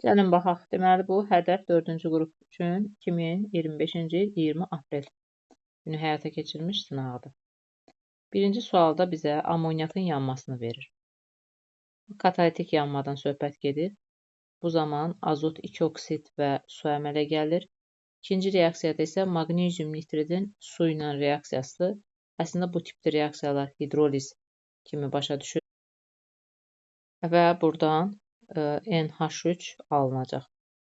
Gəlin baxaq. Deməli, bu hədəf 4-cü qrup üçün 2025-ci il 20 aprel günü həyata keçirilmiş sınaqdır. Birinci sualda bizə amoniakın yanmasını verir. Katalitik yanmadan söhbət gedir. Bu zaman azot 2 oksid və su əmələ gəlir. İkinci reaksiyada isə maqnezium nitridin su ilə reaksiyası. Əslində bu tipli reaksiyalar hidroliz kimi başa düşür. Və buradan NH3 alınacaq.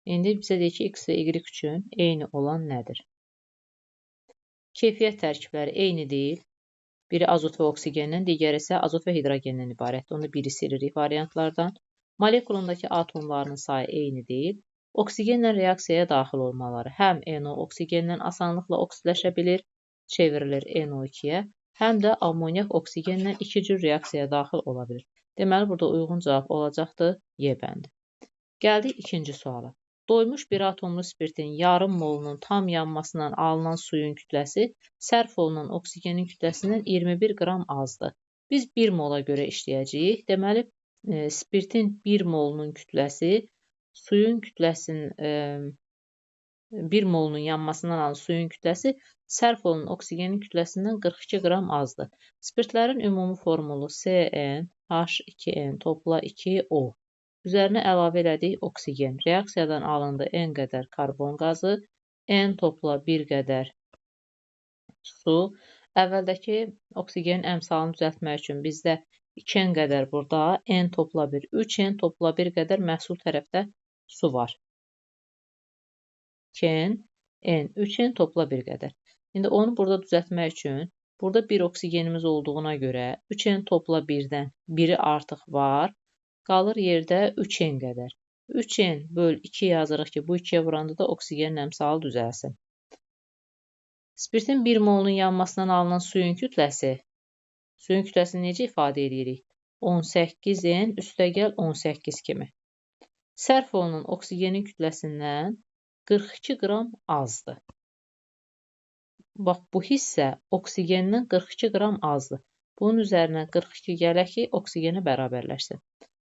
İndi bizə deyir ki, X və Y üçün eyni olan nədir? Keyfiyyət tərkibləri eyni deyil. Biri azot və oksigendən, digəri isə azot və hidrogendən ibarətdir. Onu biri silirik variantlardan. Molekulundakı atomlarının sayı eyni deyil. Oksigenlə reaksiyaya daxil olmaları həm NO oksigenlə asanlıqla oksidləşə bilir, çevrilir NO2-yə, həm də amoniak oksigenlə iki cür reaksiyaya daxil ola bilir. Deməli, burada uyğun cavab olacaqdır Y bəndi. Gəldik ikinci suala. Doymuş bir atomlu spirtin yarım molunun tam yanmasından alınan suyun kütləsi sərf olunan oksigenin kütləsindən 21 qram azdır. Biz 1 mola görə işləyəcəyik. Deməli, spirtin 1 molunun kütləsi suyun kütləsinin 1 molunun yanmasından alınan suyun kütləsi sərf olunan oksigenin kütləsindən 42 qram azdır. Spirtlərin ümumi formulu CN H2N topla 2O. Üzərinə əlavə elədik oksigen. Reaksiyadan alındı N qədər karbon qazı, N topla 1 qədər su. Əvvəldəki oksigenin əmsalını düzəltmək üçün bizdə 2N qədər burada, N topla 1, 3N topla 1 qədər məhsul tərəfdə su var. 2N, N, 3N topla 1 qədər. İndi onu burada düzəltmək üçün, burada bir oksigenimiz olduğuna görə 3N topla 1-dən biri artıq var. Qalır yerdə 3N qədər. 3N böl 2 yazırıq ki, bu 2-yə vuranda da oksigenin əmsalı düzəlsin. Spirtin 1 molunun yanmasından alınan suyun kütləsini necə ifadə edirik? 18N üstəgəl 18 kimi. Sərf olunan oksigenin kütləsindən 42 qram azdır. Bax, bu hissə oksigendən 42 qram azdır. Bunun üzərinə 42 gələk ki, oksigenə bərabərləşsin.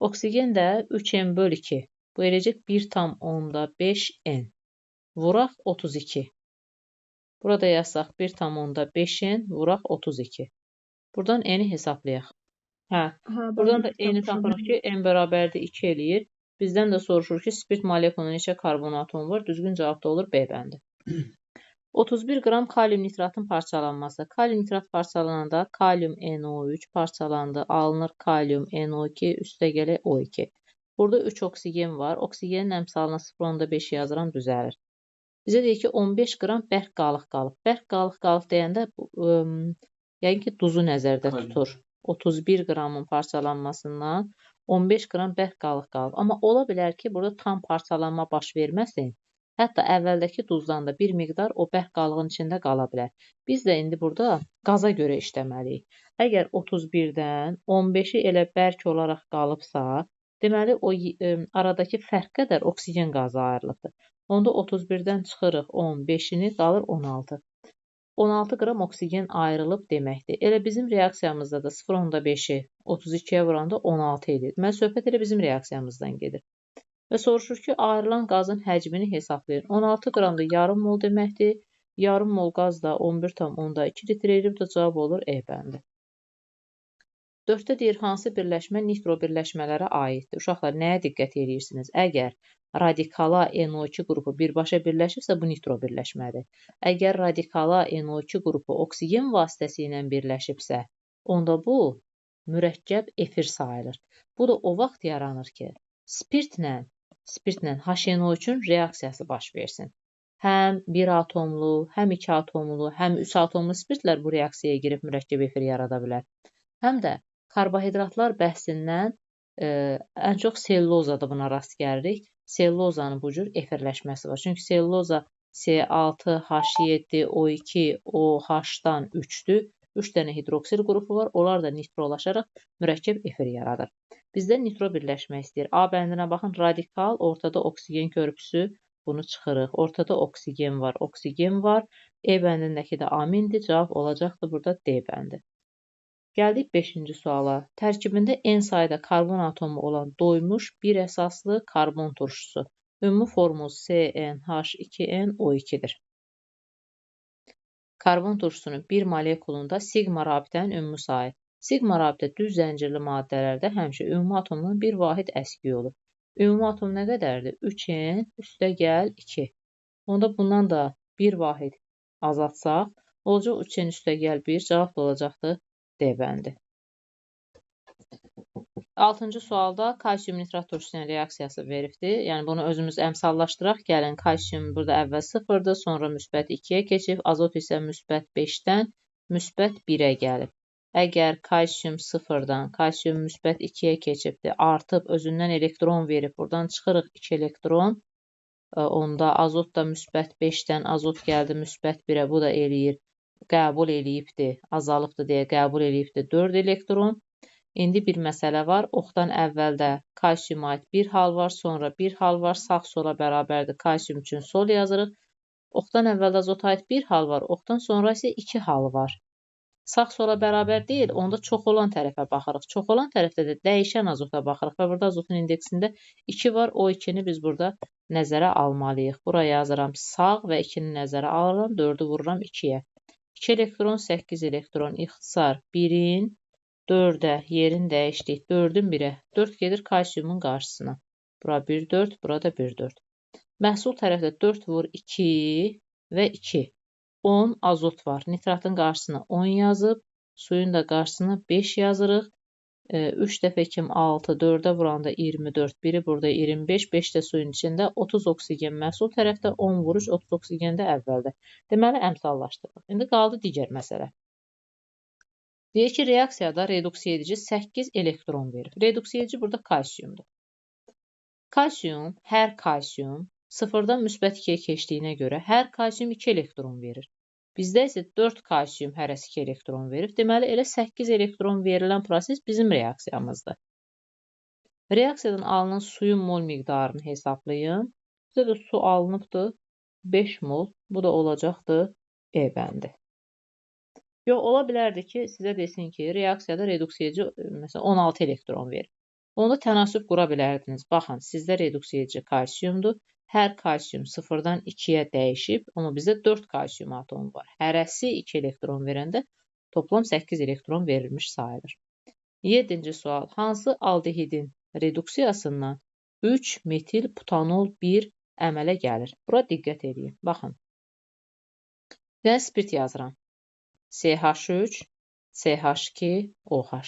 Oksigen də 3N böl 2. Bu eləcək 1,5N. Vuraq 32. Burada yazsaq 1,5N vuraq 32. Buradan N-i hesablayaq. Buradan da N-i tapırıq ki, N bərabərdir 2 eləyir. Bizdən də soruşur ki, spirt molekulunda neçə karbon atomu var? Düzgün cavab da olur B bəndi. 31 qram kalium nitratın parçalanması. Kalium nitrat parçalananda kalium NO3 parçalandı. Alınır kalium NO2 üstəgələ O2. Burada 3 oksigen var. Oksigenin əmsalına 0,5 yazıram, düzəlir. Bizə deyir ki, 15 qram bərk qalıq qalıb. Bərk qalıq deyəndə yəni ki, duzu nəzərdə tutur. 31 qramın parçalanmasından 15 qram bərk qalıq qalıb. Amma ola bilər ki, burada tam parçalanma baş verməsin. Hətta əvvəldəki duzdan da bir miqdar o bərk qalığın içində qala bilər. Biz də indi burada qaza görə işləməliyik. Əgər 31-dən 15-i elə bərk olaraq qalıbsa, deməli o aradakı fərq qədər oksigen qazı ayrılıbdır. Onda 31-dən çıxırıq 15-ini, qalır 16. 16 qram oksigen ayrılıb deməkdir. Elə bizim reaksiyamızda da 0,5-i 32-yə vuranda 16 edir. Mən söhbət elə bizim reaksiyamızdan gedir. Və soruşur ki, ayrılan qazın həcmini hesablayın. 16 qramda yarım mol deməkdir. Yarım mol qaz da 11,2 litr edir. Bu da cavab olur E bəndi. 4-də deyir, hansı birləşmə nitro birləşmələrə aiddir? Uşaqlar, nəyə diqqət edirsiniz? Əgər radikala NO2 qrupu birbaşa birləşibsə, bu nitro birləşmədir. Əgər radikala NO2 qrupu oksigen vasitəsilə birləşibsə, onda bu mürəkkəb efir sayılır. Bu da o vaxt yaranır ki, spirtlə HNO3-ün reaksiyası baş versin. Həm 1 atomlu, həm 2 atomlu, həm 3 atomlu spirtlər bu reaksiyaya girib mürəkkəb efir yarada bilər. Həm də karbohidratlar bəhsindən ən çox sellozada buna rast gəlirik. Sellozanın bu cür efirləşməsi var. Çünki selloza C6, H7, O2, OH-dan 3-dür. 3 dənə hidroksil qrupu var. Onlar da nitrolaşaraq mürəkkəb efir yaradır. Bizdə nitro birləşmək istəyir. A bəndinə baxın, radikal, ortada oksigen körpüsü, bunu çıxırıq. Ortada oksigen var. E bəndindəki də amindir. Cavab olacaqdır burada D bəndi. Gəldik 5-ci suala. Tərkibində N sayda karbon atomu olan doymuş bir əsaslı karbon turşusu. Ümumi formulu CnH2nO2-dir. Karbon turşusunun bir molekulunda sigma rabitənin ümumi sayı. Sigma rabitə düz zəncirli maddələrdə həmişə ümumi atomunun bir vahid əskiyi olur. Ümumi atom nə qədərdir? 3n üstəgəl 2. Onda bundan da bir vahid azatsaq, olacaq 3n üstəgəl 1, cavab da olacaqdır D bəndi. 6-cı sualda kalsium nitrat turşusunun reaksiyası veribdir. Yəni bunu özümüz əmsallaşdıraq. Gəlin, kalsium burada əvvəl 0-dır, sonra müsbət 2-yə keçib, azot isə müsbət 5-dən müsbət 1-ə gəlib. Əgər kalsium 0-dan kalsium müsbət 2-yə keçibdir, artıb özündən elektron verib, buradan çıxırıq 2 elektron, onda azot da müsbət 5-dən azot gəldi müsbət 1-ə, bu da eləyir, qəbul eləyibdir, azalıbdır deyə qəbul eləyibdir 4 elektron. İndi bir məsələ var. Oxdan əvvəldə kalsiuma aid bir hal var, sonra bir hal var. Sağ-sola bərabərdir. Kalsium üçün sol yazırıq. Oxdan əvvəldə azota aid bir hal var. Oxdan sonra isə 2 hal var. Sağ-sola bərabər deyil, onda çox olan tərəfə baxırıq. Çox olan tərəfdə də dəyişən azota baxırıq. Və burada azotun indeksində 2 var. O 2-ni biz burada nəzərə almalıyıq. Buraya yazıram sağ və 2-ni nəzərə alıram. 4-ü vururam 2-yə. 2 elektron, 8 elektron. İxtisar 1-in 4-ə yerini dəyişdik. 4-ün 1-ə. 4 gedir kalsiumun qarşısına. Bura 1, 4, burada 1, 4. Məhsul tərəfdə 4 vur 2 və 2. 10 azot var. Nitratın qarşısına 10 yazıb. Suyun da qarşısına 5 yazırıq. 3 dəfə 2, 6, 4-ə vuranda 24. Biri burada 25, 5 də suyun içində 30 oksigen məhsul tərəfdə, 10 vuruş 30 oksigen də əvvəldə. Deməli, əmsallaşdırılır. İndi qaldı digər məsələ. Deyək ki, reaksiyada reduksiya edici 8 elektron verir. Reduksiya edici burada kalsiumdur. Kalsium, hər kalsium 0-dan müsbət 2-yə keçdiyinə görə hər kalsium 2 elektron verir. Bizdə isə 4 kalsium hərəsi 2 elektron verir. Deməli, elə 8 elektron verilən proses bizim reaksiyamızdır. Reaksiyadan alınan suyun mol miqdarını hesablayın. Bizdə də su alınıbdır 5 mol. Bu da olacaqdır E bəndi. Yox, ola bilərdi ki, sizə desin ki, reaksiyada reduksiya edici məsələn 16 elektron verir. Onda tənasüb qura bilərdiniz. Baxın, sizdə reduksiya edici kalsiumdur. Hər kalsium 0-dan 2-yə dəyişib, amma bizdə 4 kalsium atomu var. Hərəsi 2 elektron verəndə toplam 8 elektron verilmiş sayılır. 7-ci sual. Hansı aldehidin reduksiyasından 3 metil butanol 1 əmələ gəlir? Bura diqqət edin. Baxın. Yəni spirt yazıram. CH3, CH2, OH.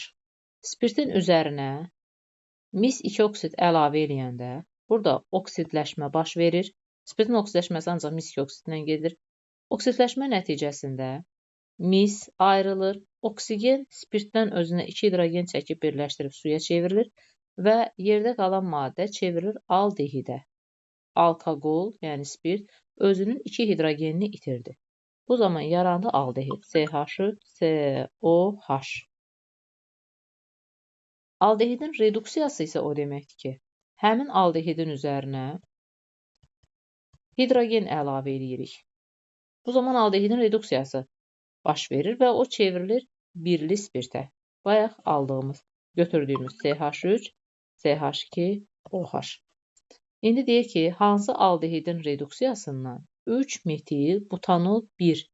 Spirtin üzərinə mis 2 oksid əlavə eləyəndə burada oksidləşmə baş verir. Spirtin oksidləşməsi ancaq mis 2 oksidlə gedir. Oksidləşmə nəticəsində mis ayrılır. Oksigen spirtdən özünə 2 hidrogen çəkib birləşdirib suya çevrilir və yerdə qalan maddə çevrilir aldehidə. Alkoqol, yəni spirt, özünün 2 hidrogenini itirdi. Bu zaman yarandı aldehid. CH3, COH. Aldehidin reduksiyası isə o deməkdir ki, həmin aldehidin üzərinə hidrogen əlavə edirik. Bu zaman aldehidin reduksiyası baş verir və o çevrilir birli spirtə. Bayaq aldığımız, götürdüyümüz CH3, CH2, OH. İndi deyək ki, hansı aldehidin reduksiyasından 3 metil butanol 1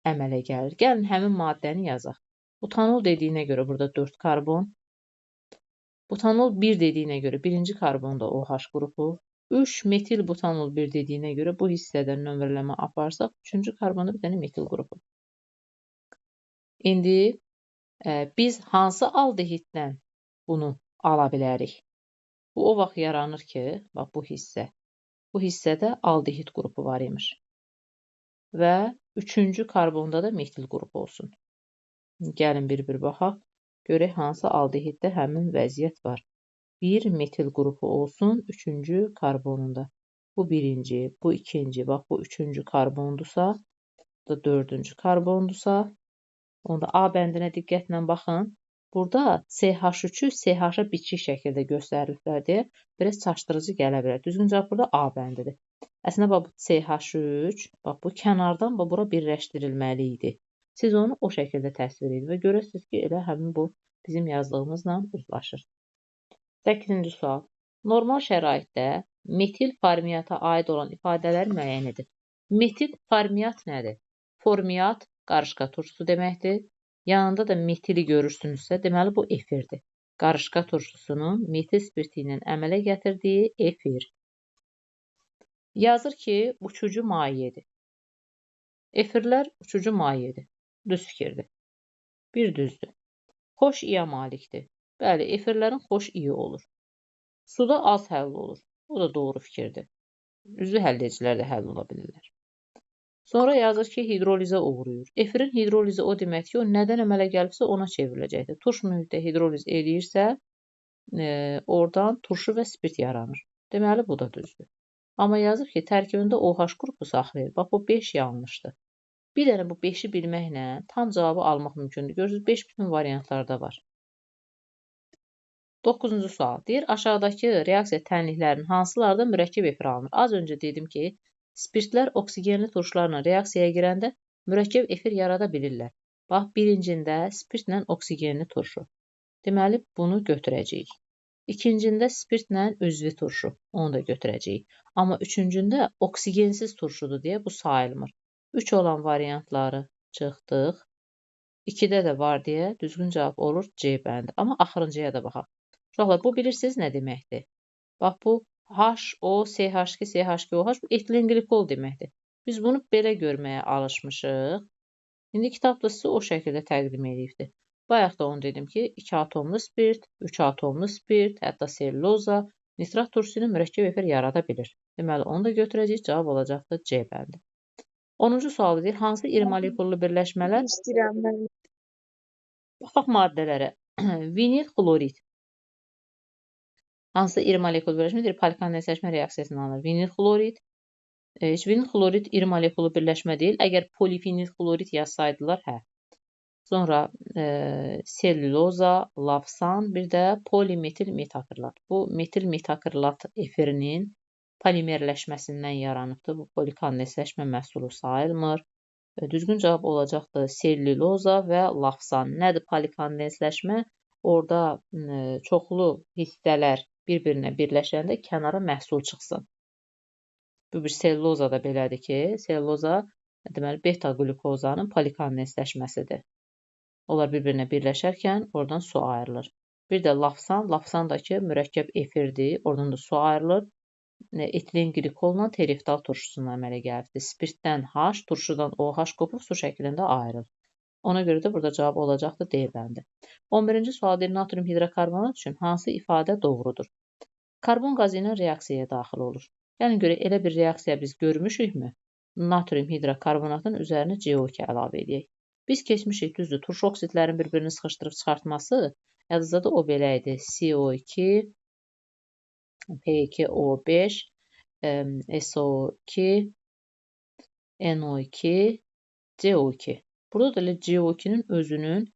əmələ gəlir. Gəlin, həmin maddəni yazaq. Butanol dediyinə görə burada 4 karbon. Butanol 1 dediyinə görə birinci karbonda OH qrupu. 3 metil butanol 1 dediyinə görə bu hissədən nömrələmə aparsaq, 3-cü karbonda bir dənə metil qrupu. İndi biz hansı aldehiddən bunu ala bilərik? Bu o vaxt yaranır ki, bax bu hissə. Bu hissədə aldehid qrupu var imiş. Və 3-cü karbonda da metil qrupu olsun. Gəlin bir-bir baxaq. Görək hansı aldehiddə həmin vəziyyət var. Bir metil qrupu olsun 3-cü karbonunda. Bu birinci, bu ikinci, bax bu 3-cü karbondursa, bu da 4-cü karbondursa, onda A bəndinə diqqətlə baxın. Burada CH3-ü CH-a biçik şəkildə göstəriliblər deyə biraz çaşdırıcı gələ bilər. Düzgün cavab burada A bəndidir. Əslində, bax bu CH3, bax bu kənardan bura birləşdirilməli idi. Siz onu o şəkildə təsvir edin və görəsiniz ki, elə həmin bu bizim yazdığımızla uzlaşır. 8-ci sual. Normal şəraitdə metil formiata aid olan ifadələri müəyyən edin. Metil formiat nədir? Formiat qarışqa turşusu deməkdir. Yanında da metili görürsünüzsə, deməli bu efirdir. Qarışqa turşusunun metil spirti ilə əmələ gətirdiyi efir. Yazır ki, uçucu mayedir. Efirlər uçucu mayedir. Düz fikirdir. Bir düzdür. Xoş iyə malikdir. Bəli, efirlərin xoş iyi olur. Suda az həll olur. O da doğru fikirdir. Üzvü həlleyicilər də həll ola bilirlər. Sonra yazır ki, hidrolizə uğrayır. Efirin hidrolizi o deməkdir ki, o nədən əmələ gəlibsə ona çevriləcəkdir. Turş mühitdə hidroliz eləyirsə, oradan turşu və spirt yaranır. Deməli, bu da düzdür. Amma yazır ki, tərkibində OH qrupu saxlayır. Bax, bu 5 yanlışdır. Bir dənə bu 5-i bilməklə tam cavabı almaq mümkündür. Görürsünüz, 5 bütün variantlarda var. 9-cu sual. Deyir, aşağıdakı reaksiya tənliklərinin hansılarda mürəkkəb efir alınır? Az öncə dedim ki, spirtlər oksigenli turşularla reaksiyaya girəndə mürəkkəb efir yarada bilirlər. Bax, birincində spirtlə oksigenli turşu. Deməli, bunu götürəcəyik. İkincində spirtlə üzvi turşu. Onu da götürəcəyik. Amma üçüncündə oksigensiz turşudur deyə bu sayılmır. 3 olan variantları çıxdıq. 2-də də var deyə düzgün cavab olur C bəndi. Amma axırıncıya da baxaq. Uşaqlar, bu bilirsiniz nə deməkdir? Bax, bu HO, CH2, CH2OH bu etilen qlikol deməkdir. Biz bunu belə görməyə alışmışıq. İndi kitabda sizə o şəkildə təqdim edibdir. Bayaq da onu dedim ki, 2 atomlu spirt, 3 atomlu spirt, hətta selluloza, nitrat turşusu ilə mürəkkəb efir yarada bilir. Deməli, onu da götürəcəyik. Cavab olacaqdır C bəndi. 10-cu sual deyir, hansı iri molekullu birləşmələr? Baxaq maddələrə. Vinil xlorid. Hansı iri molekullu birləşmədir? Polikondensləşmə reaksiyasından alınır. Vinil xlorid. Vinil xlorid iri molekullu birləşmə deyil. Əgər polivinil xlorid yazsaydılar, hə. Sonra selluloza, lavsan, bir də polimetil metakrilat. Bu metil metakrilat efirinin polimerləşməsindən yaranıbdır. Bu polikondensləşmə məhsulu sayılmır. Düzgün cavab olacaqdır selluloza və lavsan. Nədir polikondensləşmə? Orada çoxlu hissələr bir-birinə birləşəndə kənara məhsul çıxsın. Bu bir selluloza da belədir ki, selluloza deməli beta qlukozanın polikondensləşməsidir. Onlar bir-birinə birləşərkən oradan su ayrılır. Bir də lavsan, lavsandakı mürəkkəb efirdir, oradan da su ayrılır. Etilen glikolla teriftal turşusuna əmələ gəlibdir. Spirtdən H, turşudan OH qopub su şəklində ayrılır. Ona görə də burada cavab olacaqdır D bəndi. 11-ci sual deyir, natrium hidrokarbonat üçün hansı ifadə doğrudur? Karbon qazı ilə reaksiyaya daxil olur. Yəni görə elə bir reaksiya biz görmüşükmü? Natrium hidrokarbonatın üzərinə CO2 əlavə edək. Biz keçmişik, düzdür, turşu oksidlərin bir-birini sıxışdırıb çıxartması, yadınızda o belə idi. CO2, P2O5, SO2, NO2, CO2. Burada da elə CO2-nin özünün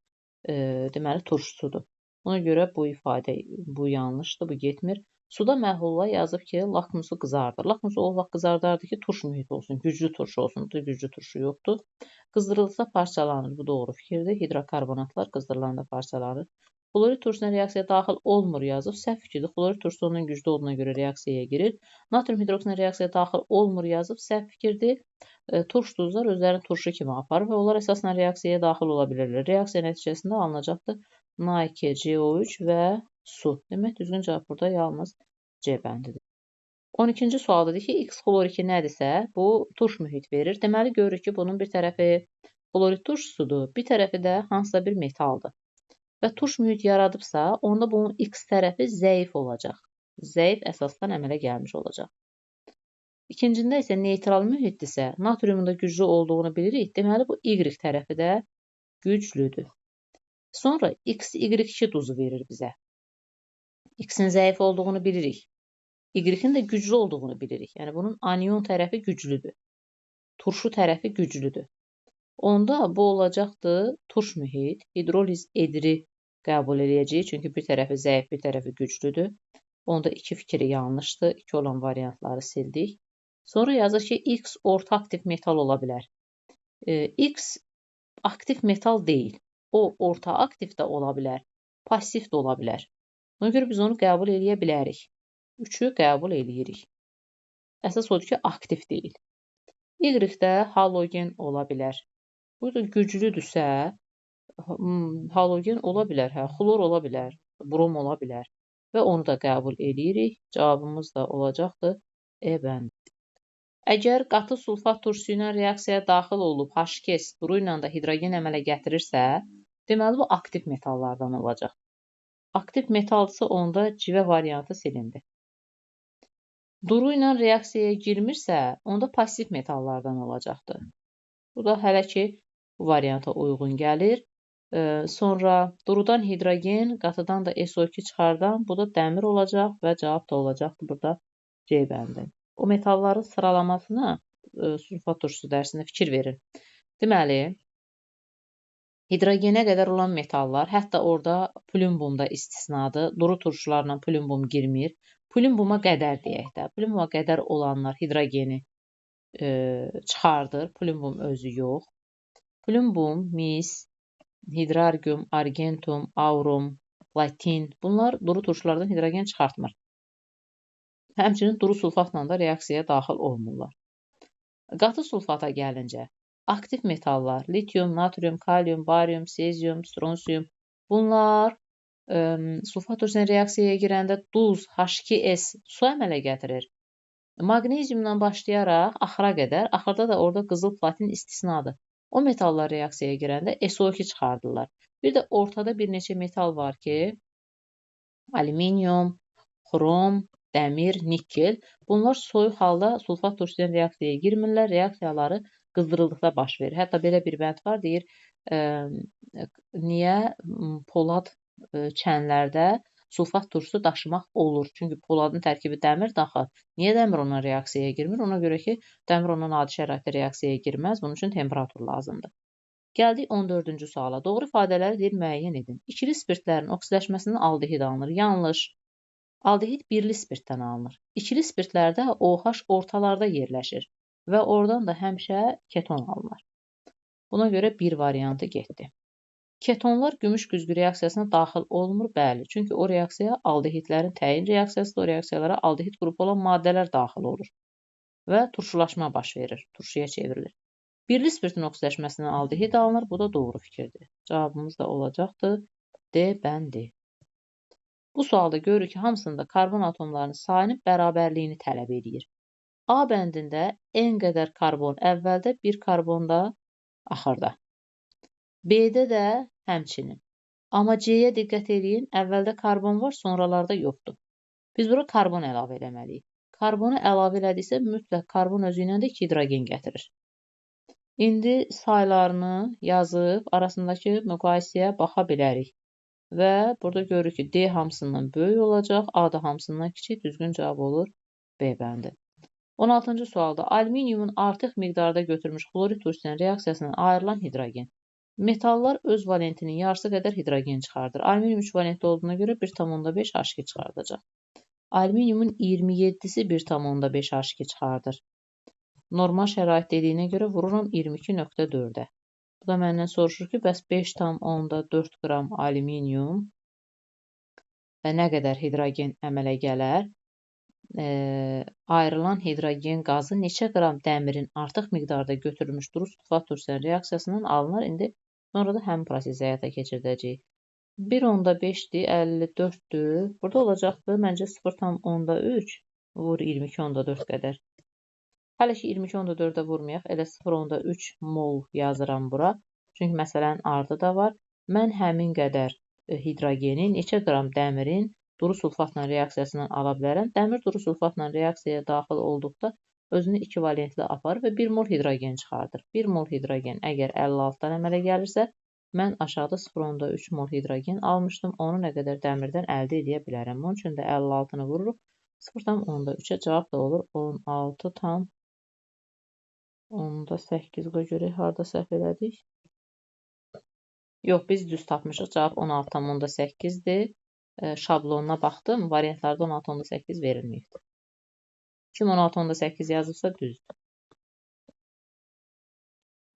deməli turşusudur. Ona görə bu ifadə, bu yanlışdır, bu getmir. Suda məhlula yazıb ki, lakmusu qızardır. Lakmusu o vaxt qızardardı ki, turş mühit olsun, güclü turşu olsun. Burada güclü turşu yoxdur. Qızdırılsa parçalanır. Bu doğru fikirdir. Hidrokarbonatlar qızdırılanda parçalanır. Xlorid turşusuna reaksiyaya daxil olmur yazıb. Səhv fikirdir. Xlorid turşusu ondan güclü olduğuna görə reaksiyaya girir. Natrium hidroksina reaksiyaya daxil olmur yazıb. Səhv fikirdir. Turş duzlar özlərini turşu kimi aparır və onlar əsasla reaksiyaya daxil ola bilirlər. Reaksiya nəticəsində alınacaqdır Na2CO3 və su. Demək, düzgün cavab burada yalnız C bəndidir. 12-ci sualda deyir ki, X xloriki nədirsə, bu turş mühit verir. Deməli, görürük ki, bunun bir tərəfi xlorid turşusudur, bir tərəfi də hansısa bir metaldır. Və turş mühit yaradıbsa, onda bunun X tərəfi zəif olacaq. Zəif əsasdan əmələ gəlmiş olacaq. İkincində isə neytral mühitdirsə, natriumun da güclü olduğunu bilirik. Deməli, bu Y tərəfi də güclüdür. Sonra XY2 duzu verir bizə. X-in zəif olduğunu bilirik. Y-in də güclü olduğunu bilirik. Yəni, bunun anion tərəfi güclüdür. Turşu tərəfi güclüdür. Onda bu olacaqdır turş mühit. Hidroliz edri qəbul edəcəyik. Çünki bir tərəfi zəif, bir tərəfi güclüdür. Onda iki fikri yanlışdır. 2 olan variantları sildik. Sonra yazır ki, X orta aktiv metal ola bilər. X aktiv metal deyil. O, orta aktiv də ola bilər, pasiv də ola bilər. Ona görə biz onu qəbul edə bilərik. 3-ü qəbul edirik. Əsas odur ki, aktiv deyil. Y-də halogen ola bilər. Bu da güclüdürsə, halogen ola bilər, xlor ola bilər, brom ola bilər və onu da qəbul edirik. Cavabımız da olacaqdır E bəndi. Əgər qatı sulfat turşusu ilə reaksiyaya daxil olub H2S duru ilə də hidrogen əmələ gətirirsə, deməli bu aktiv metallardan olacaq. Aktiv metaldsa onda civə variantı silindi. Duru ilə reaksiyaya girmirsə, onda pasiv metallardan olacaqdır. Bu da hələ ki bu varianta uyğun gəlir. Sonra durudan hidrogen, qatıdan da SO2 çıxardan, bu da dəmir olacaq və cavab da olacaqdır burada C bəndi. O metalların sıralamasına sulfat turşusu dərsində fikir verin. Deməli, hidrogenə qədər olan metallar, hətta orada plümbum da istisnadır. Duru turşularla plümbum girmir. Plümbuma qədər deyək də. Plümbuma qədər olanlar hidrogeni çıxardır. Plümbum özü yox. Plümbum, mis, hidrargium, argentum, aurum, platin bunlar duru turşulardan hidrogen çıxartmır. Həmçinin duru sulfatla da reaksiyaya daxil olmurlar. Qatı sulfata gəlincə, aktiv metallar, litium, natrium, kalium, barium, sezium, stronsium bunlar sulfat turşusu reaksiyaya girəndə duz, H2S su əmələ gətirir. Maqneziumdan başlayaraq axıra qədər, axırda da orada qızıl platin istisnadır. O metallar reaksiyaya girəndə SO2 çıxardırlar. Bir də ortada bir neçə metal var ki, alüminium, xrom, dəmir, nikel. Bunlar soyuq halda sulfat turşusu ilə reaksiyaya girmirlər. Reaksiyaları qızdırıldıqda baş verir. Hətta belə bir bənd var, deyir, niyə polad çənlərdə sulfat turşusu daşımaq olur? Çünki poladın tərkibi dəmir daxı. Niyə dəmir ona reaksiyaya girmir? Ona görə ki, dəmir ona adi şəraitdə reaksiyaya girməz. Bunun üçün temperatur lazımdır. Gəldik 14-cü suala. Doğru ifadələri deyir, müəyyən edin. İkili spirtlərin oksidləşməsindən aldehid alınır. Yanlış. Aldehid birli spirtdən alınır. İkili spirtlərdə OH ortalarda yerləşir və oradan da həmişə keton alınır. Buna görə bir variantı getdi. Ketonlar gümüş güzgü reaksiyasına daxil olmur, bəli. Çünki o reaksiya aldehidlərin təyin reaksiyasıdır. O reaksiyalara aldehid qrupu olan maddələr daxil olur və turşulaşma baş verir, turşuya çevrilir. Birli spirtin oksidləşməsindən aldehid alınır. Bu da doğru fikirdir. Cavabımız da olacaqdır D bəndi. Bu sualda görürük ki, hamısında karbon atomlarının sayının bərabərliyini tələb edir. A bəndində N qədər karbon əvvəldə, bir karbon da axırda. B-də də həmçinin. Amma C-yə diqqət edin, əvvəldə karbon var, sonralarda yoxdur. Biz bura karbon əlavə eləməliyik. Karbonu əlavə elədiksə, mütləq karbon özü ilə də hidrogen gətirir. İndi saylarını yazıb arasındakı müqayisəyə baxa bilərik. Və burada görürük ki, D hamısından böyük olacaq, A da hamısından kiçik, düzgün cavab olur B bəndi. 16-cı sualda alüminiumun artıq miqdarda götürmüş xlorid turşusu reaksiyasından ayrılan hidrogen. Metallar öz valentinin yarısı qədər hidrogen çıxardır. Alüminium 3 valentli olduğuna görə 1,5 H2 çıxardacaq. Alüminiumun 27-si 1,5 H2 çıxardır. Normal şərait dediyinə görə vururam 22,4-ə. Bu da məndən soruşur ki, bəs 5,4 qram alüminium və nə qədər hidrogen əmələ gələr? Ayrılan hidrogen qazı neçə qram dəmirin artıq miqdarda götürülmüş duru sulfat turşusu reaksiyasından alınır? İndi sonra da həmin prosesi həyata keçirdəcəyik. 1,5-dir, 54-dür. Burada olacaqdır, məncə 0,3 vur 22,4 qədər. Hələ ki 22,4-ə vurmayaq, elə 0,3 mol yazıram bura. Çünki məsələnin ardı da var. Mən həmin qədər hidrogeni neçə qram dəmirin duru sulfatla reaksiyasından ala bilərəm. Dəmir duru sulfatla reaksiyaya daxil olduqda özünü 2 valentli aparır və 1 mol hidrogen çıxardır. 1 mol hidrogen əgər 56-dan əmələ gəlirsə, mən aşağıda 0,3 mol hidrogen almışdım. Onu nə qədər dəmirdən əldə edə bilərəm. Onun üçün də 56-nı vururuq. 0,3-ə cavab da olur 16,8. Onda 8-ə görə harada səhv elədik? Yox, biz düz tapmışıq. Cavab 16,8-dir. Şablonuna baxdım. Variantlarda 16,8 verilməyibdir. Kim 16,8 yazıbsa düzdür.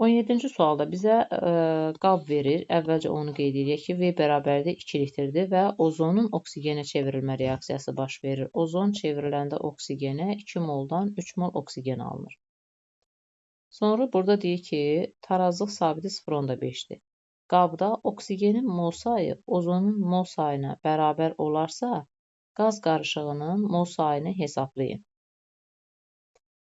17-ci sualda bizə qab verir. Əvvəlcə onu qeyd edək ki, V bərabərdir 2 litrdir və ozonun oksigenə çevrilmə reaksiyası baş verir. Ozon çevriləndə oksigenə 2 moldan 3 mol oksigen alınır. Sonra burada deyir ki, tarazlıq sabiti 0,5-dir. Qabda oksigenin mol sayı ozonun mol sayına bərabər olarsa, qaz qarışığının mol sayını hesablayın.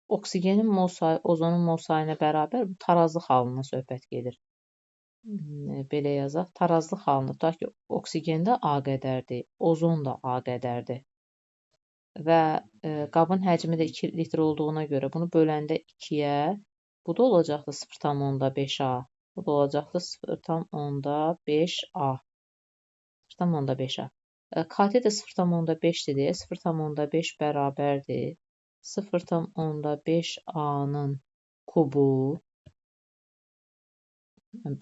Oksigenin mol sayı ozonun mol sayına bərabər bu tarazlıq halından söhbət gedir. Belə yazaq. Tarazlıq halında tutaq ki, oksigen də A qədərdir, ozon da A qədərdir. Və qabın həcmi də 2 litr olduğuna görə bunu böləndə 2-yə, bu da olacaqdır 0,5A. Bu da olacaqdır 0,5A. 0,5A. KT də 0,5-dir deyə 0,5 bərabərdir 0,5A-nın kubu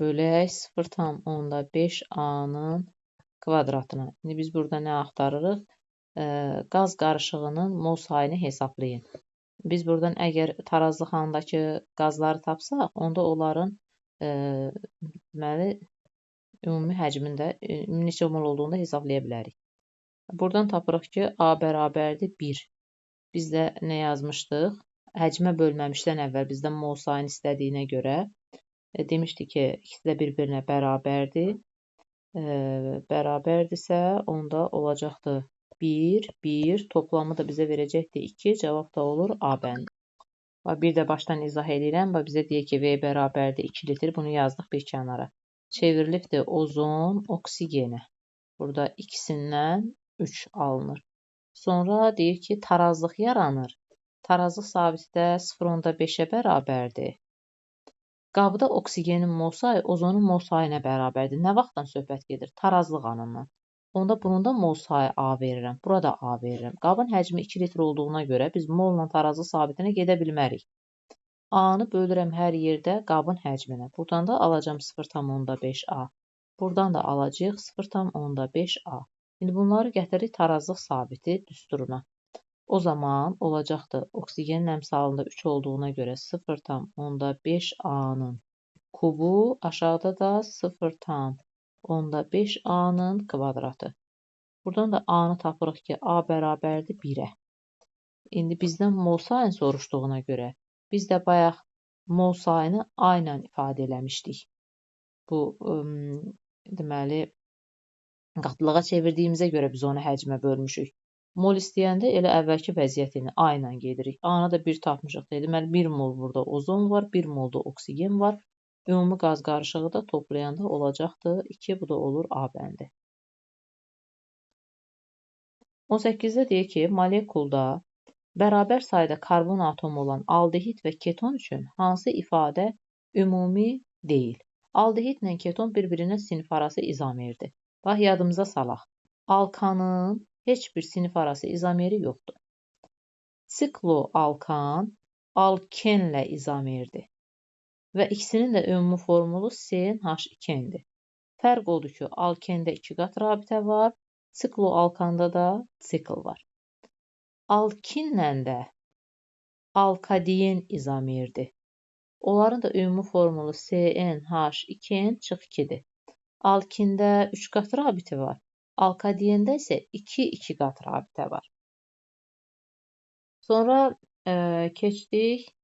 bölək 0,5A-nın kvadratına. İndi biz burada nə axtarırıq? Qaz qarışığının mol sayını hesablayın. Biz buradan əgər tarazlıq halındakı qazları tapsaq, onda onların ümumi həcmində neçə mol olduğunu hesablaya bilərik. Buradan tapırıq ki, A bərabərdir 1. Biz də nə yazmışdıq? Həcmə bölməmişdən əvvəl bizdən mol sayını istədiyinə görə demişdik ki, ikisi də bir-birinə bərabərdir. Bərabərdirsə, onda olacaqdır 1, 1, toplamı da bizə verəcəkdir 2, cavab da olur A bəndi. Bir də başdan izah edirəm. Bizə deyir ki, V bərabərdir 2 litr, bunu yazdıq bir kənara. Çevrilibdir ozon oksigenə. Burada ikisindən 3 alınır. Sonra deyir ki, tarazlıq yaranır. Tarazlıq sabiti də 0,5-ə bərabərdir. Qabda oksigenin mol sayı ozonun mol sayına bərabərdir. Nə vaxtdan söhbət gedir? Tarazlıq anından. Onda bunun da mol sayı A verirəm. Burada A verirəm. Qabın həcmi 2 litr olduğuna görə biz molla tarazlıq sabitinə gedə bilmərik. A-nı bölürəm hər yerdə qabın həcminə. Buradan da alacam 0,5A. Buradan da alacağıq 0,5A. İndi bunları gətiririk tarazlıq sabiti düsturuna. O zaman olacaqdır oksigenin əmsalında 3 olduğuna görə 0,5A-nın kubu, aşağıda da 0,5A-nın kvadratı. Buradan da A-nı tapırıq ki, A bərabərdir 1-ə. İndi bizdən mol sayını soruşduğuna görə biz də bayaq mol sayını A ilə ifadə eləmişdik. Bu, deməli, qatlığa çevirdiyimizə görə biz onu həcmə bölmüşük. Mol istəyəndə elə əvvəlki vəziyyətini A ilə gedirik. A-nı da 1 tapmışıq. Deməli, 1 mol burada ozon var, 1 mol da oksigen var. Ümumi qaz qarışığı da toplayanda olacaqdır 2, bu da olur A bəndi. 18-də deyir ki, molekulda bərabər sayda karbon atomu olan aldehid və keton üçün hansı ifadə ümumi deyil? Aldehid ilə keton bir-birinə sinif arası izomerdir. Bax, yadımıza salaq. Alkanın heç bir sinif arası izomeri yoxdur. Sikloalkan alkenlə izomerdir. Və ikisinin də ümumi formulu CnH2-dir. Fərq odur ki, alkəndə 2 qat rabitə var, sikloalkanda da sikl var. Alkinlə də alkadiyen izomerdir. Onların da ümumi formulu CnH2n-2-dir. Alkində 3 qat rabitə var. Alkadiyəndə isə 2 qat rabitə var. Sonra keçdik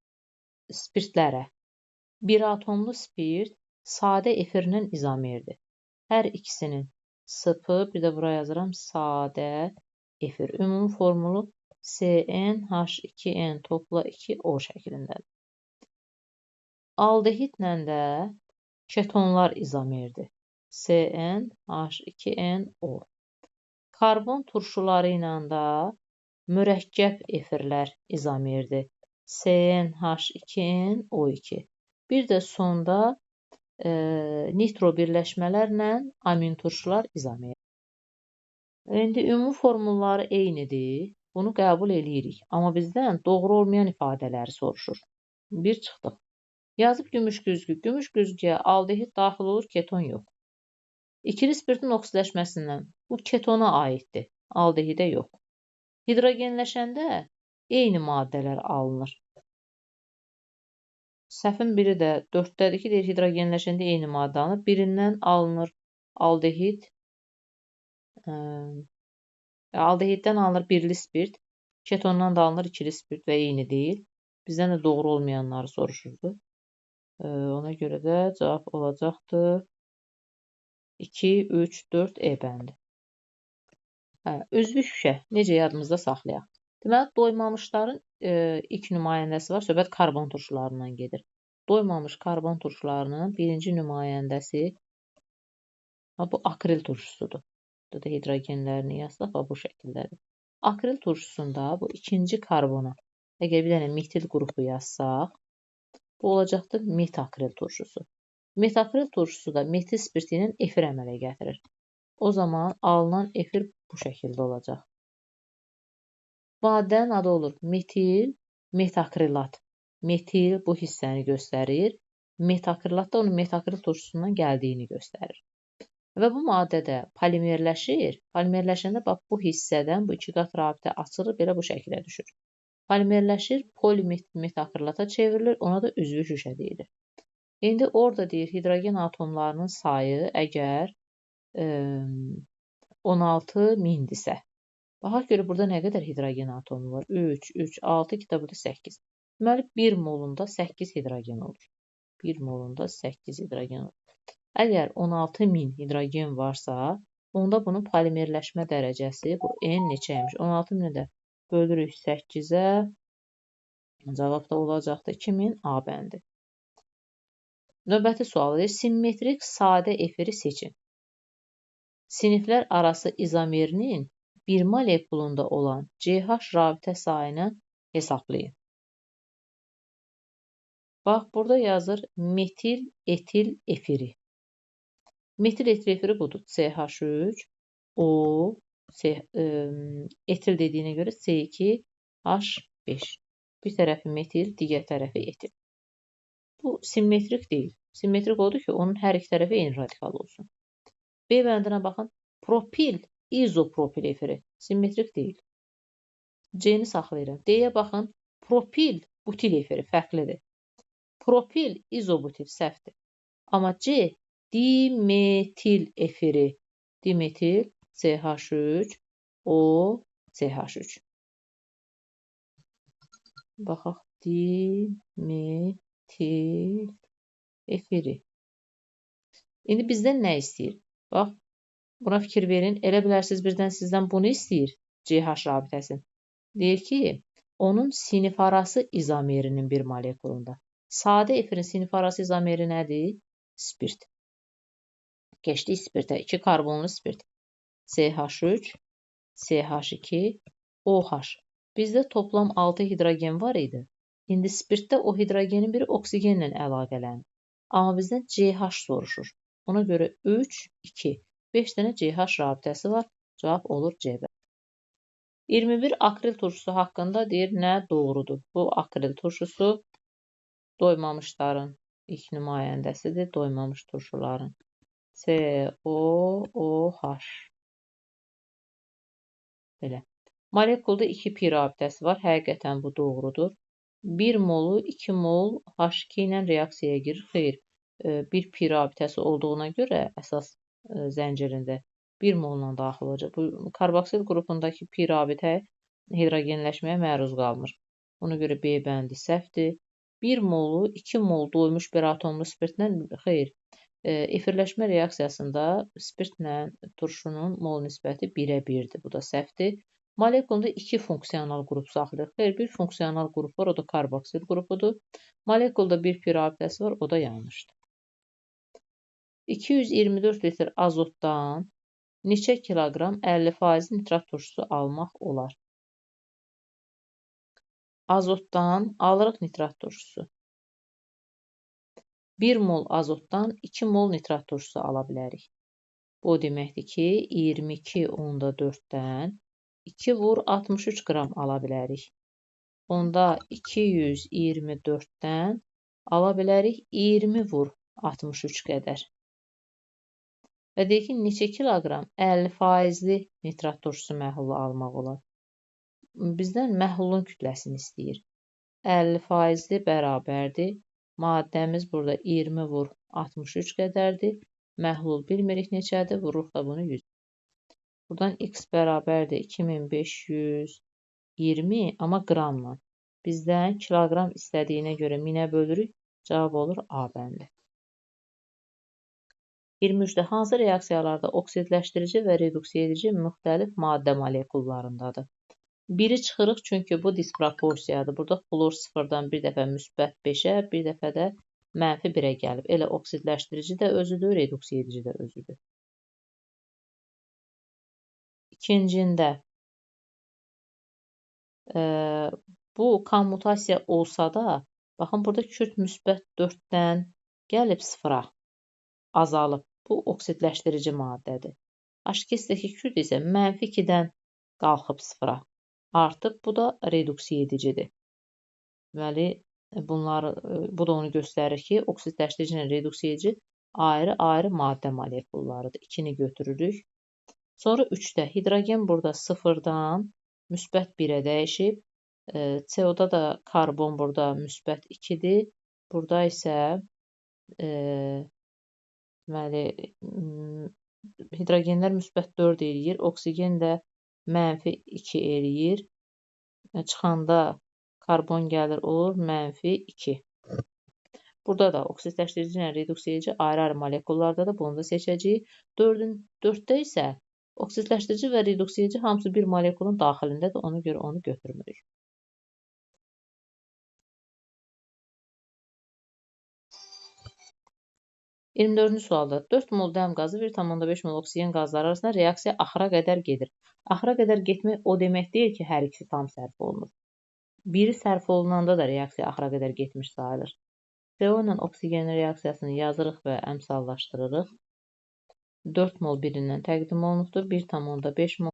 spirtlərə. Bir atomlu spirt sadə efirlə izomerdir. Hər ikisinin sıpı, bir də bura yazıram, sadə efir. Ümumi formulu CnH2n topla 2O şəklindədir. Aldehidlə də ketonlar izomerdir. CnH2nO. Karbon turşuları ilə də mürəkkəb efirlər izomerdir. CnH2nO2. Bir də sonda nitro birləşmələrlə amin turşular izomerdir. İndi ümumi formulları eynidir. Bunu qəbul edirik. Amma bizdən doğru olmayan ifadələri soruşur. Bir çıxdıq. Yazıb gümüş güzgü. Gümüş güzgüyə aldehid daxil olur, keton yox. İkili spirtin oksidaşməsindən bu ketona aiddir, aldehidə yox. Hidrogenləşəndə eyni maddələr alınır. Səhvin biri də 4-dədir ki, deyir hidrogenləşəndə eyni maddə alınır. Birindən alınır aldehid. Aldehiddən alınır birli spirt. Ketondan da alınır ikili spirt və eyni deyil. Bizdən də doğru olmayanları soruşurdu. Ona görə də cavab olacaqdır 2, 3, 4 E bəndi. Üzvü şüşə necə yadımızda saxlayaq? Deməli, doymamışların ilk nümayəndəsi var. Söhbət karbon turşularından gedir. Doymamış karbon turşularının birinci nümayəndəsi bu akril turşusudur. Burada da hidrogenlərini yazsaq bu şəkildədir. Akril turşusunda bu ikinci karbona əgər bir dənə metil qrupu yazsaq, bu olacaqdır metakril turşusu. Metakril turşusu da metil spirti ilə efir əmələ gətirir. O zaman alınan efir bu şəkildə olacaq. Maddənin adı olur metil metakrilat. Metil bu hissəni göstərir. Metakrilat da onun metakril turşusundan gəldiyini göstərir. Və bu maddə də polimerləşir. Polimerləşəndə bax bu hissədən bu iki qat rabitə açılır, belə bu şəkildə düşür. Polimerləşir, polimetakrilata çevrilir, ona da üzvü şüşə deyilir. İndi orada deyir hidrogen atomlarının sayı əgər 16.000-dirsə. Baxaq görə burada nə qədər hidrogen atomu var? 3, 3, 6, 2 də burada 8. Deməli 1 molunda 8 hidrogen olur. 1 molunda 8 hidrogen olur. Əgər 16.000 hidrogen varsa, onda bunun polimerləşmə dərəcəsi bu N neçəymiş? 16.000-i də bölürük 8-ə. Cavab da olacaqdır 2000 A bəndi. Növbəti sual deyir, simmetrik sadə efiri seçin. Siniflər arası izomerinin bir molekulunda olan CH rabitə sayını hesablayın. Bax, burada yazır metil etil efiri. Metil etil efiri budur. CH3, O, etil dediyinə görə C2H5. Bir tərəfi metil, digər tərəfi etil. Bu simmetrik deyil. Simmetrik odur ki, onun hər iki tərəfi eyni radikal olsun. B bəndinə baxın. Propil, izopropil efiri. Simmetrik deyil. C-ni saxlayıram. D-yə baxın. Propil, butil efiri fərqlidir. Propil, izobutil səhvdir. Amma C, dimetil efiri. Dimetil, CH3, O, CH3. Baxaq, dimetil efiri. İndi bizdən nə istəyir? Bax, buna fikir verin. Elə bilərsiniz birdən sizdən bunu istəyir. CH rabitəsini. Deyir ki, onun sinif arası izomerinin bir molekulunda. Sadə efirin sinif arası izomeri nədir? Spirt. Keçdik spirtə. 2 karbonlu spirt. CH3, CH2, OH. Bizdə toplam 6 hidrogen var idi. İndi spirtdə o hidrogenin biri oksigenlə əlaqələnir. Amma bizdən CH soruşur. Ona görə 3, 2, 5 dənə CH rabitəsi var. Cavab olur C. 21 akril turşusu haqqında deyir nə doğrudur. Bu akril turşusu doymamışların ilk nümayəndəsidir. Doymamış turşuların. COOH. Belə. Molekulda 2 pi rabitəsi var. Həqiqətən bu doğrudur. 1 molu 2 mol H2 ilə reaksiyaya girir. Xeyr. 1 pi rabitəsi olduğuna görə əsas zəncirində 1 molla daxil olacaq. Bu karboksil qrupundakı pi rabitə hidrogenləşməyə məruz qalmır. Ona görə B bəndi səhvdir. 1 molu 2 mol doymuş bir atomlu spirtlə xeyr. Efirləşmə reaksiyasında spirtlə turşunun mol nisbəti 1-ə 1-dir. Bu da səhvdir. Molekulda 2 funksional qrup saxlayır. Xeyr, bir funksional qrup var, o da karboksil qrupudur. Molekulda 1 pi rabitəsi var, o da yanlışdır. 224 litr azotdan neçə kiloqram 50% nitrat turşusu almaq olar? Azotdan alırıq nitrat turşusu. 1 mol azotdan 2 mol nitrat turşusu ala bilərik. Bu deməkdir ki, 22/4-dən 2 vur 63 qram ala bilərik. Onda 224-dən ala bilərik 20 vur 63 qədər. Və deyək ki, neçə kiloqram 50%-li nitrat turşusu məhlulu almaq olar? Bizdən məhlulun kütləsini istəyir. 50%-li bərabərdir. Maddəmiz burada 20 vur 63 qədərdir. Məhlul bilmirik neçədir. Vururuq da bunu 100. Buradan x bərabərdir 2520, amma qramla. Bizdən kiloqram istədiyinə görə 1000-ə bölürük. Cavab olur A bəndi. 23-də hansı reaksiyalarda oksidləşdirici və reduksiya edici müxtəlif maddə molekullarındadır? Biri çıxırıq çünki bu disproporsiyadır. Burada flor 0-dan bir dəfə müsbət 5-ə, bir dəfə də mənfi 1-ə gəlib. Elə oksidləşdirici də özüdür, reduksiya edici də özüdür. İkincində, bu kommutasiya olsa da, baxın burada kürt müsbət 4-dən gəlib 0-a azalıb. Bu oksidləşdirici maddədir. H2-dəki kürt isə mənfi 2-dən qalxıb 0-a artıb. Bu da reduksiya edicidir. Deməli, bu da onu göstərir ki, oksidləşdirici ilə reduksiya edici ayrı-ayrı maddə molekullarıdır. 2-ni götürürük. Sonra 3-də hidrogen burada 0-dan müsbət 1-ə dəyişib. CO-da da karbon burada müsbət 2-dir. Burada isə deməli, hidrogenlər müsbət 4 eləyir. Oksigen də mənfi 2 eləyir. Çıxanda karbon gəlir olur mənfi 2. Burada da oksidləşdirici ilə reduksiya edici ayrı-ayrı molekullardadır. Bunu da seçəcəyik. 4-də isə oksidləşdirici və reduksiya edici hamısı bir molekulun daxilindədir. Ona görə onu götürmürük. 24-cü sualda 4 mol dəm qazı 1,5 mol oksigen qazları arasında reaksiya axıra qədər gedir. Axıra qədər getmək o demək deyil ki, hər ikisi tam sərf olunur. Biri sərf olunanda da reaksiya axıra qədər getmiş sayılır. CO ilə oksigenin reaksiyasını yazırıq və əmsallaşdırırıq. 4 mol birindən təqdim olunubdur. 1,5 mol.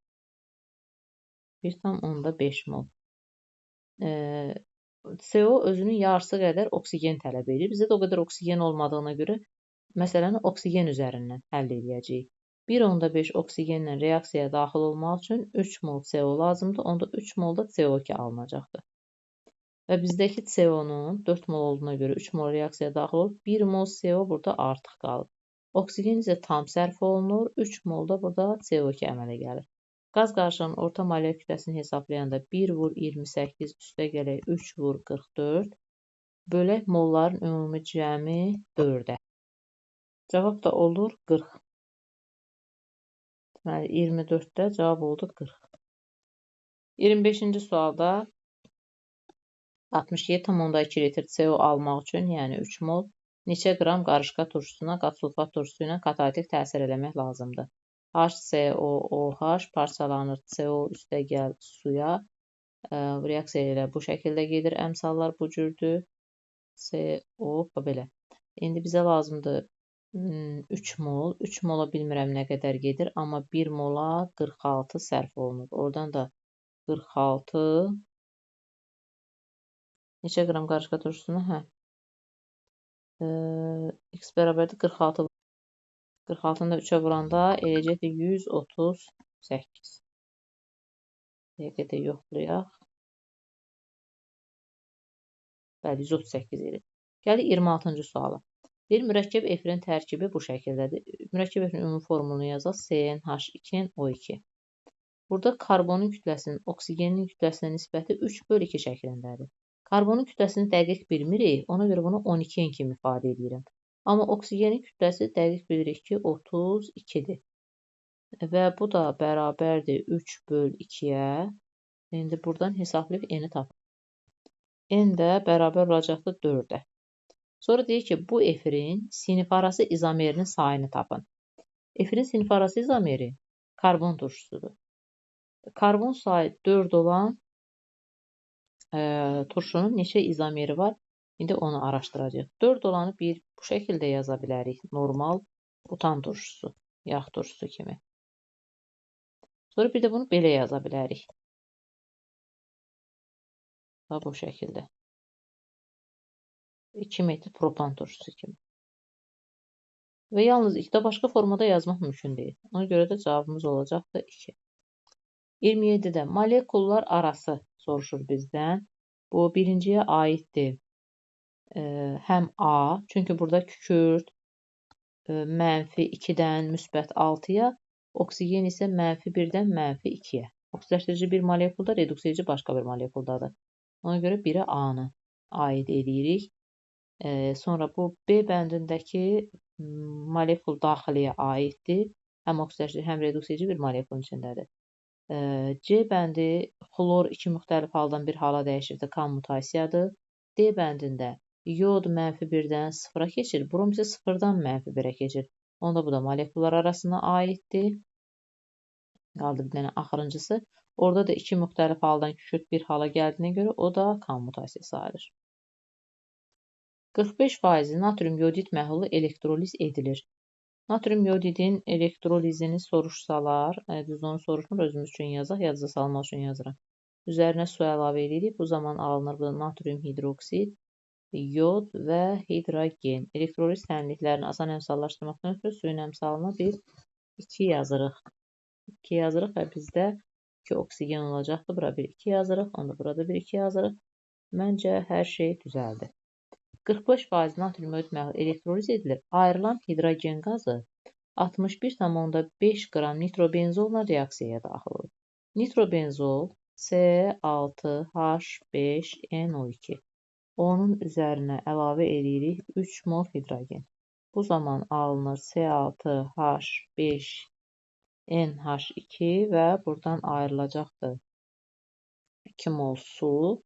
1,5 mol. CO özünün yarısı qədər oksigen tələb edir. Bizdə də o qədər oksigen olmadığına görə məsələni oksigen üzərindən həll edəcəyik. 1,5 oksigenlə reaksiyaya daxil olmaq üçün 3 mol CO lazımdır. Onda 3 mol da CO2 alınacaqdır. Və bizdəki CO-nun 4 mol olduğuna görə 3 mol reaksiyaya daxil olub. 1 mol CO burada artıq qalıb. Oksigen isə tam sərf olunur. 3 mol da burada CO2 əmələ gəlir. Qaz qarışığının orta molekül kütləsini hesablayanda 1 vur 28 üstə gələk 3 vur 44 bölək molların ümumi cəmi 4-ə. Cavab da olur 40. Deməli, 24-də cavab oldu 40. 25-ci sualda 67,2 litr CO almaq üçün, yəni 3 mol, neçə qram qarışqa turşusuna qat-sulfat turşusu ilə katalitik təsir eləmək lazımdır. HCOOH parçalanır CO üstəgəl suya. Reaksiya ilə bu şəkildə gedir. Əmsallar bu cürdür. CO belə. İndi bizə lazımdır 3 mol. 3 mola bilmirəm nə qədər gedir, amma 1 mola 46 sərf olunur. Oradan da 46 neçə qram qarışqa turşusuna? X bərabərdir 46. 46-nı da 3-ə vuranda eləyəcəkdir 138. Dəqiqədə yoxlayaq. Bəli, 138 eləyir. Gəlir 26-cı suala. Bir mürəkkəb efirin tərkibi bu şəkildədir. Mürəkkəb efirin ümumi formulunu yazaq. CnH2O2. Burada karbonun kütləsinin oksigenin kütləsinə nisbəti 3/2 şəklindədir. Karbonun kütləsini dəqiq bilmirik. Ona görə bunu 12 kimi ifadə edirəm. Amma oksigenin kütləsi dəqiq bilirik ki, 32-dir. Və bu da bərabərdir 3/2-yə. İndi buradan hesablayıb n-i tapın. N də bərabər olacaqdır 4-ə. Sonra deyir ki, bu efirin sinif-arası izomerinin sayını tapın. Efirin sinif-arası izomeri karbon turşusudur. Karbon sayı 4 olan turşunun neçə izomeri var? İndi onu araşdıracağıq. 4 olanı bu şəkildə yaza bilərik. Normal butan turşusu, yağ turşusu kimi. Sonra bir də bunu belə yaza bilərik. Bu şəkildə. 2 metr propan turşusu kimi. Və yalnız 2-də başqa formada yazmaq mümkün deyil. Ona görə də cavabımız olacaqdır 2. 27-də molekullar arası soruşur bizdən. Bu birinciyə aiddir. həm A, çünki burada kükürt -2-dən -6-ya, oksigen isə -1-dən -2-yə. Oksidaşdırıcı bir molekulda, reduksiyacı başqa bir molekuldadır. Ona görə 1-ə A-nı aid edirik. Sonra bu B bəndindəki molekul daxiliyə aiddir. Həm oksidaşdırıcı, həm reduksiyacı bir molekulun içindədir. C bəndi xlor 2 müxtəlif haldan bir hala dəyişirdi, kommutasiyadır. D bəndində yod -1-dən 0-a keçir, brom isə 0-dan -1-ə keçir. Onda bu da molekullar arasına aiddir. Qaldı bir dənə axırıncısı. Orada da 2 müxtəlif haldan kükürt bir hala gəldiyinə görə o da kommutasiya sayılır. 45% natrium yodid məhlulu elektroliz edilir. Natrium yodidin elektrolizini soruşsalar, düz onu soruşmur, özümüz üçün yazaq, yadda salmaq üçün yazıram. Üzərinə su əlavə edirik. Bu zaman alınır bu natrium hidroksid, yod və hidrogen. Elektroliz tənliklərini asan əmsallaşdırmaqdan ötürü suyun əmsalına bir 2 yazırıq. 2 yazırıq və bizdə 2 oksigen olacaqdır. Bura bir 2 yazırıq. Onda burada bir 2 yazırıq. Məncə hər şey düzəldi. 45% natrium yodid məhlulu elektroliz edilir. Ayrılan hidrogen qazı 61,5 qram nitrobenzolla reaksiyaya daxil olur. Nitrobenzol C6H5NO2. Onun üzərinə əlavə edirik 3 mol hidrogen. Bu zaman alınır C6H5NH2 və buradan ayrılacaqdır 2 mol su.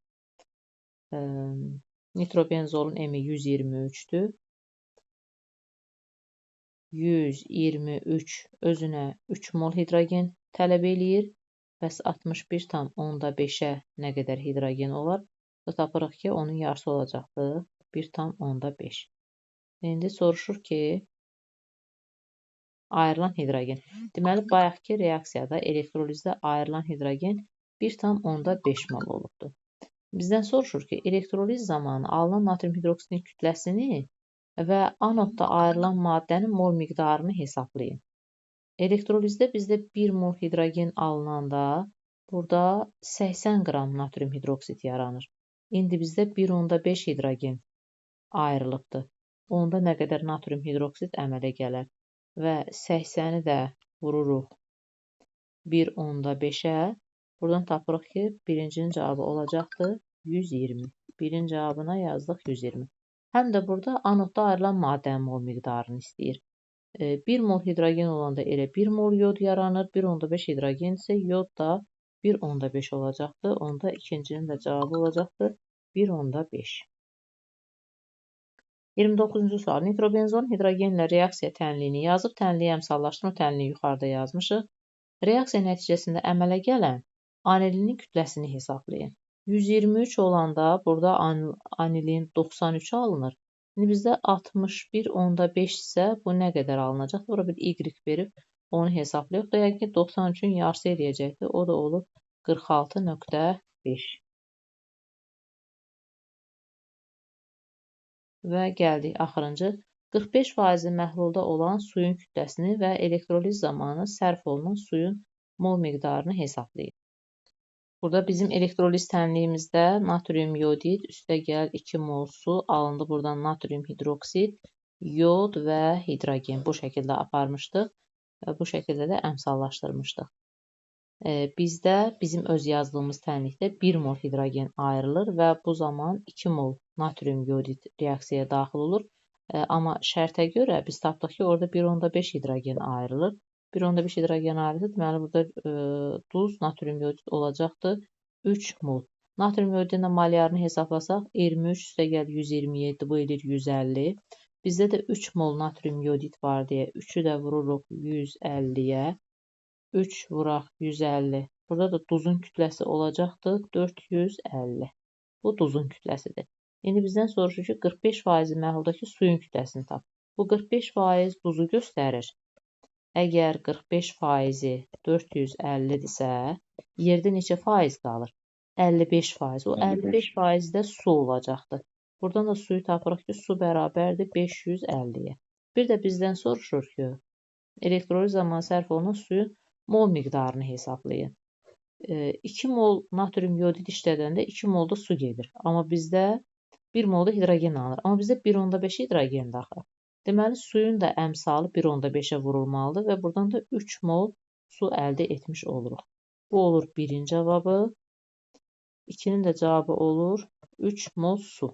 Nitrobenzolun emi 123-dür. 123 özünə 3 mol hidrogen tələb eləyir. Bəs 61,5-ə nə qədər hidrogen olar? Tapırıq ki, onun yarısı olacaqdır 1,5. İndi soruşur ki, ayrılan hidrogen. Deməli, bayaqki reaksiyada elektrolizdə ayrılan hidrogen 1,5 mol olubdur. Bizdən soruşur ki, elektroliz zamanı alınan natrium hidroksidin kütləsini və anodda ayrılan maddənin mol miqdarını hesablayın. Elektrolizdə bizdə 1 mol hidrogen alınanda burada 80 qram natrium hidroksid yaranır. İndi bizdə 1,5 hidrogen ayrılıbdır. Onda nə qədər natrium hidroksid əmələ gələr? Və 80-i də vururuq 1,5-ə. Buradan tapırıq ki, birincinin cavabı olacaqdır 120. Birin cavabına yazdıq 120. Həm də burada anodda ayrılan maddənin mol miqdarını istəyir. 1 mol hidrogen olanda elə 1 mol yod yaranır. 1,5 hidrogen isə yod da 1,5 olacaqdır. Onda ikincinin də cavabı olacaqdır 1,5. 29-cu sual. Nitrobenzolun hidrogenlə reaksiya tənliyini yazıb, tənliyi əmsallaşdırma tənliyi yuxarıda yazmışıq. Reaksiya nəticəsində əmələ gələn anilinin kütləsini hesablayın. 123 olanda burada anilin 93 alınır. İndi bizdə 61,5 isə bu nə qədər alınacaq? Bura bir y verib onu hesablayıq. Deyək ki, 93-ün yarısı eləyəcəkdir. O da olur 46,5. Və gəldik axırıncı. 45% məhlulda olan suyun kütləsini və elektroliz zamanı sərf olunan suyun mol miqdarını hesablayın. Burada bizim elektroliz tənliyimizdə natrium yodid, üstəgəl 2 mol su alındı. Buradan natrium hidroksid, yod və hidrogen bu şəkildə aparmışdıq və bu şəkildə də əmsallaşdırmışdıq. Bizdə bizim öz yazdığımız tənlikdə 1 mol hidrogen ayrılır və bu zaman 2 mol natrium yodid reaksiyaya daxil olur. Amma şərtə görə biz tapdıq ki, orada 1,5 hidrogen ayrılır. 1,5 hidrogen ayrılır. Deməli, burada duz natrium yodid olacaqdır 3 mol. Natrium yodidin molyarını hesablasaq, 23 üstəgəl 127, bu edir 150. Bizdə də 3 mol natrium yodid var deyə 3-ü də vururuq 150-yə. 3 vuraq 150. Burada da duzun kütləsi olacaqdır 450. Bu duzun kütləsidir. İndi bizdən soruşur ki, 45% məhuldakı suyun kütləsini tap. Bu 45% duzu göstərir. Əgər 45%-i 450-dirsə, yerdə neçə faiz qalır? 55%. O 55% də su olacaqdır. Buradan da suyu tapırıq ki, su bərabərdir 550-yə. Bir də bizdən soruşur ki, elektroliz zamanı sərf olunan suyun mol miqdarını hesablayın. 2 mol natrium yodid işlədəndə 2 mol da su gedir. Amma bizdə 1 mol da hidrogen alınır. Amma bizdə 1,5 hidrogendir axı. Deməli, suyun da əmsalı 1,5-ə vurulmalıdır və buradan da 3 mol su əldə etmiş oluruq. Bu olur 1-ci cavabı. 2-nin də cavabı olur 3 mol su.